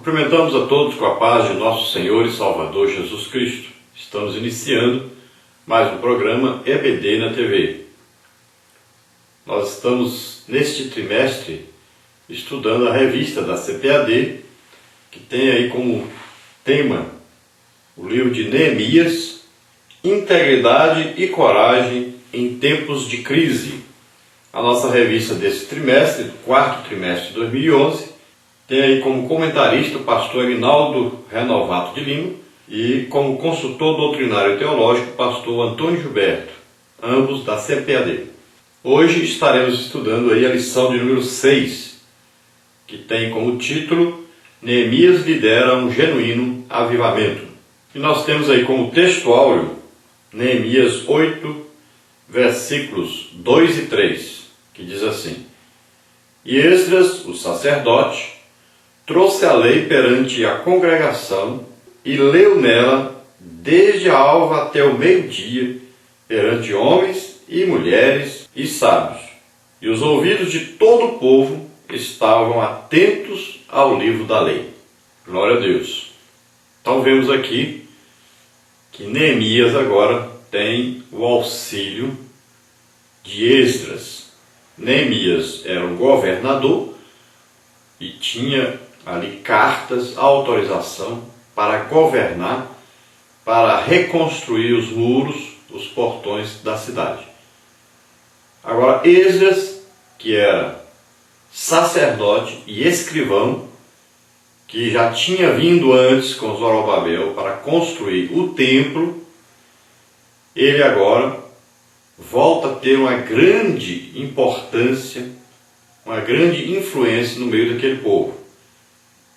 Cumprimentamos a todos com a paz de nosso Senhor e Salvador Jesus Cristo. Estamos iniciando mais um programa EBD na TV. Nós estamos neste trimestre estudando a revista da CPAD, que tem aí como tema o livro de Neemias, Integridade e Coragem em Tempos de Crise. A nossa revista desse trimestre, do quarto trimestre de 2011, tem aí como comentarista o pastor Aguinaldo Renovato de Lima e como consultor doutrinário e teológico o pastor Antônio Gilberto, ambos da CPAD. Hoje estaremos estudando aí a lição de número 6, que tem como título Neemias lidera um genuíno avivamento. E nós temos aí como texto áureo Neemias 8, versículos 2 e 3, que diz assim: E Esdras, o sacerdote, trouxe a lei perante a congregação e leu nela desde a alva até o meio-dia, perante homens e mulheres e sábios. E os ouvidos de todo o povo estavam atentos ao livro da lei. Glória a Deus. Então vemos aqui que Neemias agora tem o auxílio de Esdras. Neemias era um governador e tinha ali cartas, autorização para governar, para reconstruir os muros, os portões da cidade. Agora Esdras, que era sacerdote e escrivão, que já tinha vindo antes com Zorobabel para construir o templo, ele agora volta a ter uma grande importância, uma grande influência no meio daquele povo,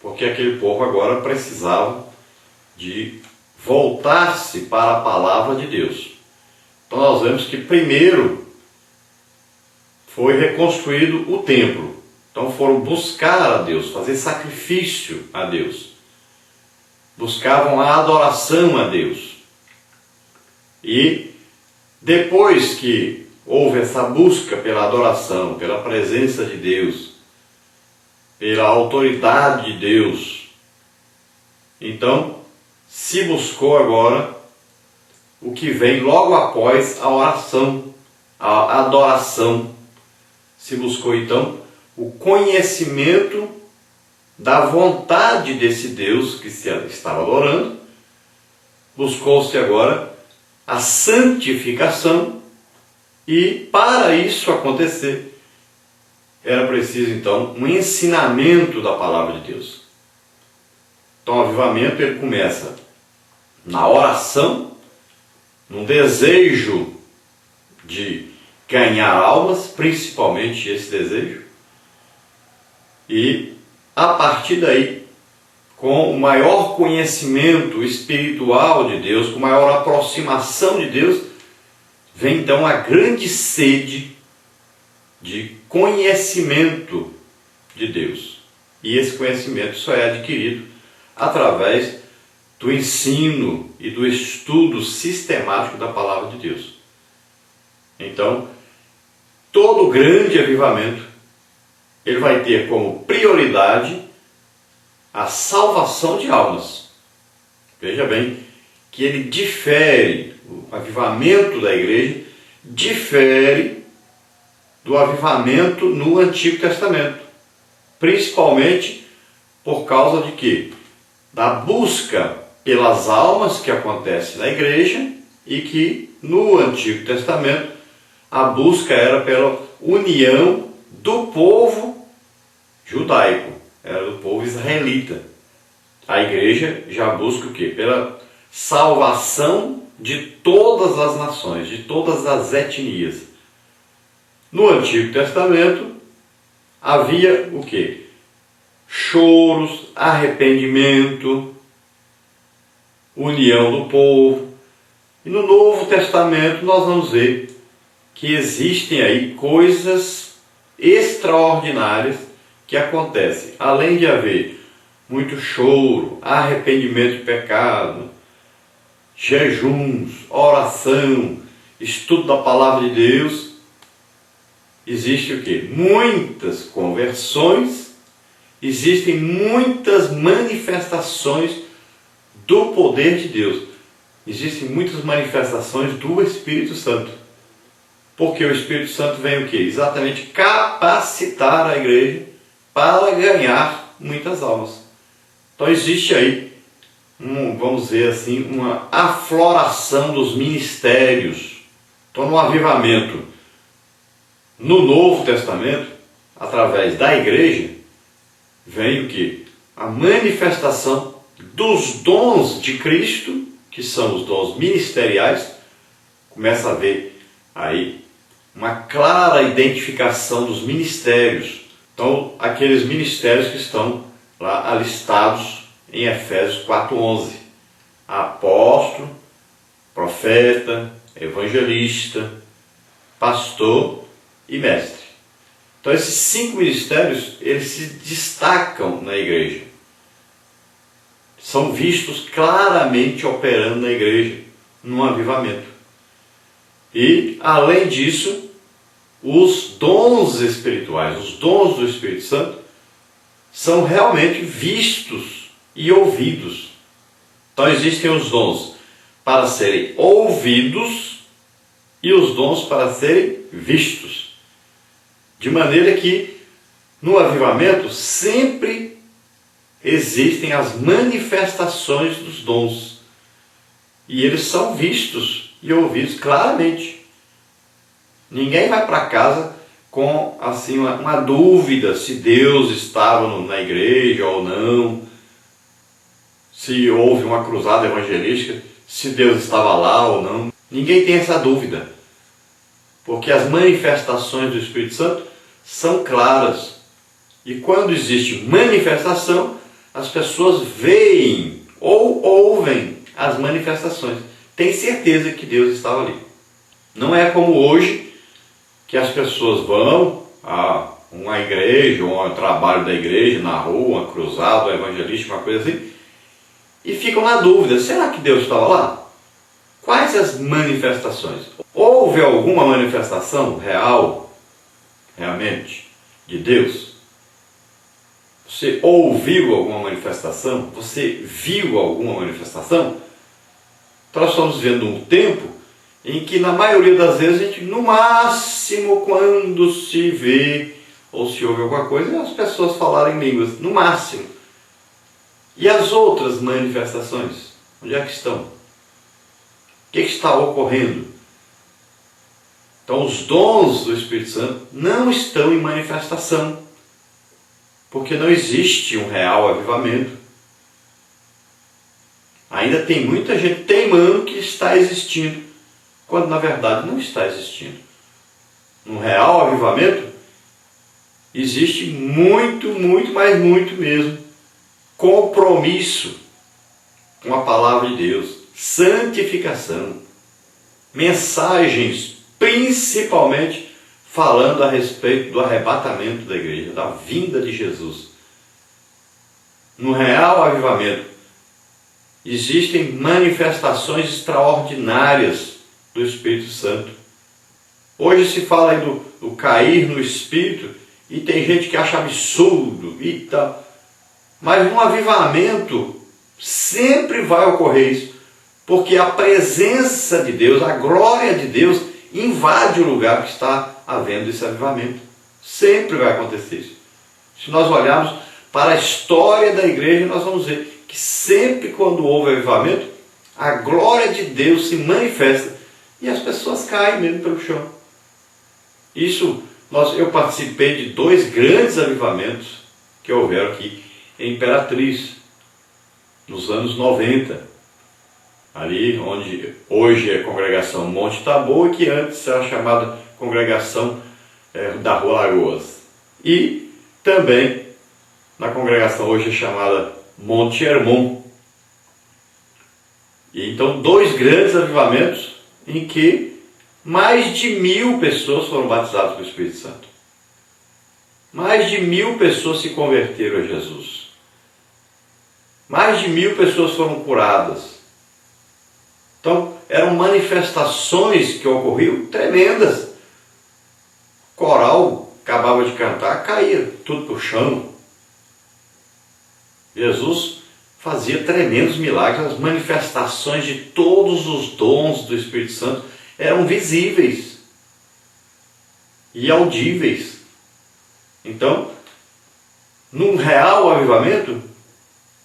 porque aquele povo agora precisava de voltar-se para a palavra de Deus. Então nós vemos que primeiro foi reconstruído o templo. Então foram buscar a Deus, fazer sacrifício a Deus. Buscavam a adoração a Deus. E depois que houve essa busca pela adoração, pela presença de Deus, pela autoridade de Deus, então se buscou agora o que vem logo após a oração, a adoração. Se buscou então o conhecimento da vontade desse Deus que se estava adorando. Buscou-se agora a santificação, e para isso acontecer era preciso então um ensinamento da palavra de Deus. Então o avivamento ele começa na oração, num desejo de ganhar almas, principalmente esse desejo, e a partir daí, com o maior conhecimento espiritual de Deus, com maior aproximação de Deus, vem então a grande sede de conhecimento de Deus. E esse conhecimento só é adquirido através do ensino e do estudo sistemático da palavra de Deus. Então, todo grande avivamento ele vai ter como prioridade a salvação de almas. Veja bem que ele difere, o avivamento da igreja difere do avivamento no Antigo Testamento, principalmente por causa de quê? Da busca pelas almas que acontece na igreja, e que no Antigo Testamento a busca era pela união do povo judaico, era do povo israelita. A igreja já busca o quê? Pela salvação de todas as nações, de todas as etnias. No Antigo Testamento havia o quê? Choros, arrependimento, união do povo. E no Novo Testamento nós vamos ver que existem aí coisas extraordinárias que acontecem. Além de haver muito choro, arrependimento de pecado, jejuns, oração, estudo da palavra de Deus, existe o quê? Muitas conversões existem muitas manifestações do poder de Deus. Existem muitas manifestações do Espírito Santo. Porque o Espírito Santo vem o quê? Exatamente capacitar a igreja para ganhar muitas almas. Então existe aí, vamos dizer assim, uma afloração dos ministérios. Então no avivamento, no Novo Testamento, através da igreja, vem o quê? A manifestação dos dons de Cristo, que são os dons ministeriais. Começa a ver aí uma clara identificação dos ministérios. Então, aqueles ministérios que estão lá alistados em Efésios 4:11. Apóstolo, profeta, evangelista, pastor e mestre. Então, esses 5 ministérios, eles se destacam na igreja. São vistos claramente operando na igreja, num avivamento. E, além disso, os dons espirituais, os dons do Espírito Santo, são realmente vistos e ouvidos. Então existem os dons para serem ouvidos e os dons para serem vistos. De maneira que, no avivamento, sempre existem as manifestações dos dons. E eles são vistos e ouvidos claramente. Ninguém vai para casa com assim, uma dúvida se Deus estava na igreja ou não, se houve uma cruzada evangelística, se Deus estava lá ou não. Ninguém tem essa dúvida, porque as manifestações do Espírito Santo são claras. E quando existe manifestação, as pessoas veem ou ouvem as manifestações. Tem certeza que Deus estava ali. Não é como hoje, que as pessoas vão a uma igreja, ou a um trabalho da igreja, na rua, uma cruzada, uma evangelística, uma coisa assim, e ficam na dúvida, será que Deus estava lá? Quais as manifestações? Houve alguma manifestação real, realmente, de Deus? Você ouviu alguma manifestação? Você viu alguma manifestação? Então nós estamos vivendo um tempo em que na maioria das vezes a gente, no máximo, quando se vê ou se ouve alguma coisa, as pessoas falarem línguas, no máximo. E as outras manifestações? Onde é que estão? O que está ocorrendo? Então os dons do Espírito Santo não estão em manifestação, porque não existe um real avivamento. Ainda tem muita gente teimando que está existindo, quando na verdade não está existindo. No real avivamento existe muito, mas muito mesmo compromisso com a palavra de Deus, santificação, mensagens principalmente falando a respeito do arrebatamento da igreja, da vinda de Jesus. No real avivamento existem manifestações extraordinárias do Espírito Santo. Hoje se fala aí do cair no Espírito e tem gente que acha absurdo e tal. Mas no avivamento sempre vai ocorrer isso, porque a presença de Deus, a glória de Deus invade o lugar que está havendo esse avivamento. Sempre vai acontecer isso. Se nós olharmos para a história da igreja, nós vamos ver que sempre quando houve avivamento, a glória de Deus se manifesta e as pessoas caem mesmo pelo chão. Eu participei de 2 grandes avivamentos que houveram aqui em Imperatriz, nos anos 90, ali onde hoje é a congregação Monte Tabor e que antes era chamada congregação da Rua Lagoas. E também na congregação hoje é chamada Monte Hermon. E então 2 grandes avivamentos em que mais de 1000 pessoas foram batizadas pelo Espírito Santo. Mais de 1000 pessoas se converteram a Jesus. Mais de 1000 pessoas foram curadas. Então, eram manifestações que ocorriam tremendas. O coral acabava de cantar, caía tudo para o chão. Jesus fazia tremendos milagres, as manifestações de todos os dons do Espírito Santo eram visíveis e audíveis. Então, num real avivamento,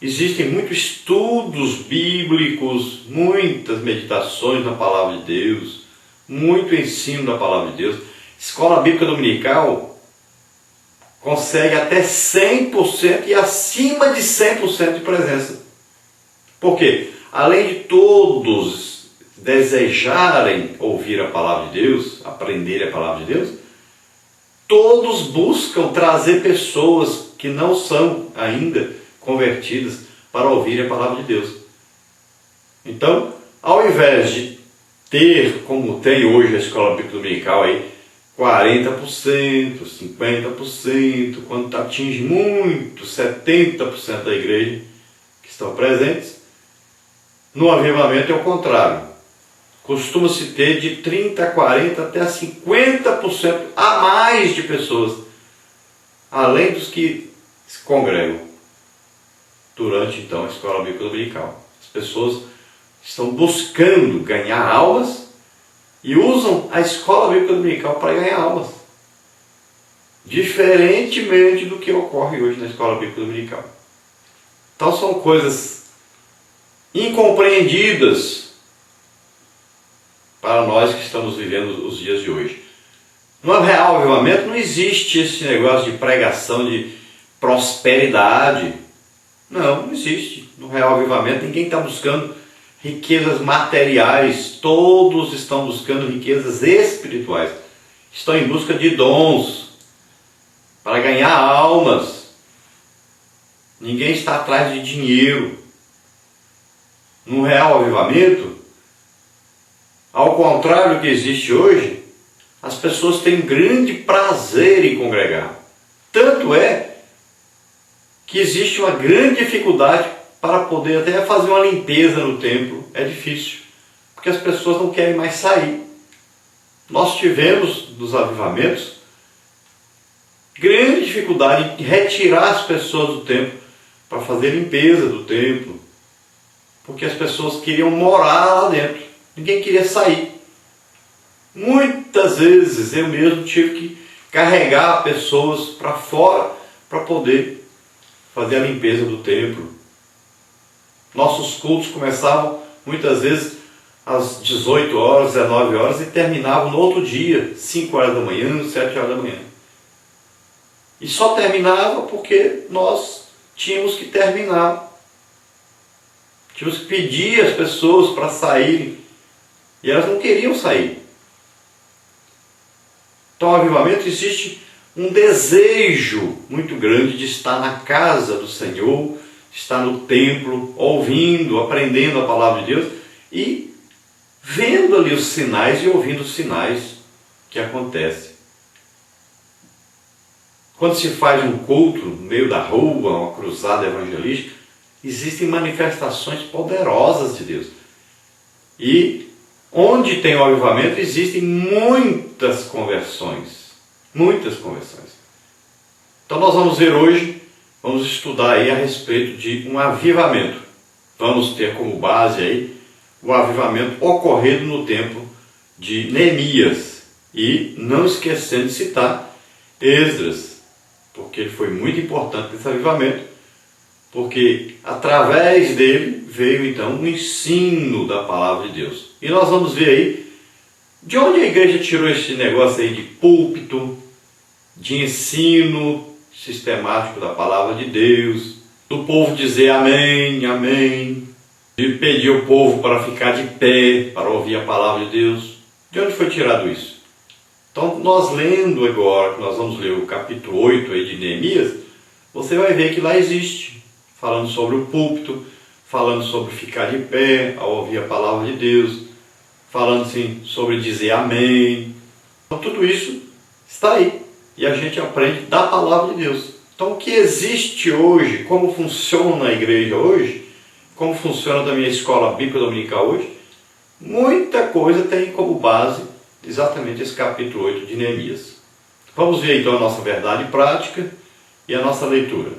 existem muitos estudos bíblicos, muitas meditações na Palavra de Deus, muito ensino da Palavra de Deus. Escola Bíblica Dominical consegue até 100% e acima de 100% de presença. Por quê? Além de todos desejarem ouvir a Palavra de Deus, aprender a Palavra de Deus, todos buscam trazer pessoas que não são ainda convertidas para ouvir a Palavra de Deus. Então, ao invés de ter, como tem hoje a Escola Bíblica Dominical, aí, 40%, 50%, quando atinge muito, 70% da igreja que estão presentes, no avivamento é o contrário. Costuma-se ter de 30%, 40% até 50% a mais de pessoas, além dos que se congregam durante então a Escola Bíblica Dominical. As pessoas estão buscando ganhar almas e usam a Escola Bíblica Dominical para ganhar almas, diferentemente do que ocorre hoje na Escola Bíblica Dominical. Então são coisas incompreendidas para nós que estamos vivendo os dias de hoje. No real avivamento não existe esse negócio de pregação de prosperidade. Não existe. No real avivamento ninguém está buscando riquezas materiais, todos estão buscando riquezas espirituais. Estão em busca de dons para ganhar almas. Ninguém está atrás de dinheiro. No real avivamento, ao contrário do que existe hoje, as pessoas têm grande prazer em congregar. Tanto é que existe uma grande dificuldade para poder até fazer uma limpeza no templo. É difícil, porque as pessoas não querem mais sair. Nós tivemos nos avivamentos grande dificuldade de retirar as pessoas do templo para fazer limpeza do templo, porque as pessoas queriam morar lá dentro, ninguém queria sair. Muitas vezes eu mesmo tive que carregar pessoas para fora para poder fazer a limpeza do templo. Nossos cultos começavam muitas vezes às 18 horas, 19 horas e terminavam no outro dia, 5 horas da manhã, 7 horas da manhã. E só terminava porque nós tínhamos que terminar. Tínhamos que pedir às pessoas para saírem e elas não queriam sair. Então, no avivamento existe um desejo muito grande de estar na casa do Senhor, estar no templo, ouvindo, aprendendo a palavra de Deus e vendo ali os sinais e ouvindo os sinais que acontecem. Quando se faz um culto no meio da rua, uma cruzada evangelística, existem manifestações poderosas de Deus. E onde tem o avivamento, existem muitas conversões. Muitas conversões. Então nós vamos ver hoje, vamos estudar aí a respeito de um avivamento. Vamos ter como base aí o avivamento ocorrido no tempo de Neemias. E não esquecendo de citar Esdras, porque ele foi muito importante nesse avivamento, porque através dele veio então o ensino da palavra de Deus. E nós vamos ver aí de onde a igreja tirou esse negócio aí de púlpito, de ensino sistemático da palavra de Deus, do povo dizer amém, amém, de pedir o povo para ficar de pé, para ouvir a palavra de Deus. De onde foi tirado isso? Então, nós lendo agora, que nós vamos ler o capítulo 8 aí de Neemias, você vai ver que lá existe, falando sobre o púlpito, falando sobre ficar de pé ao ouvir a palavra de Deus, falando assim, sobre dizer amém. Então, tudo isso está aí. E a gente aprende da palavra de Deus. Então, o que existe hoje, como funciona a igreja hoje, como funciona também a escola bíblica dominical hoje, muita coisa tem como base exatamente esse capítulo 8 de Neemias. Vamos ver então a nossa verdade prática e a nossa leitura.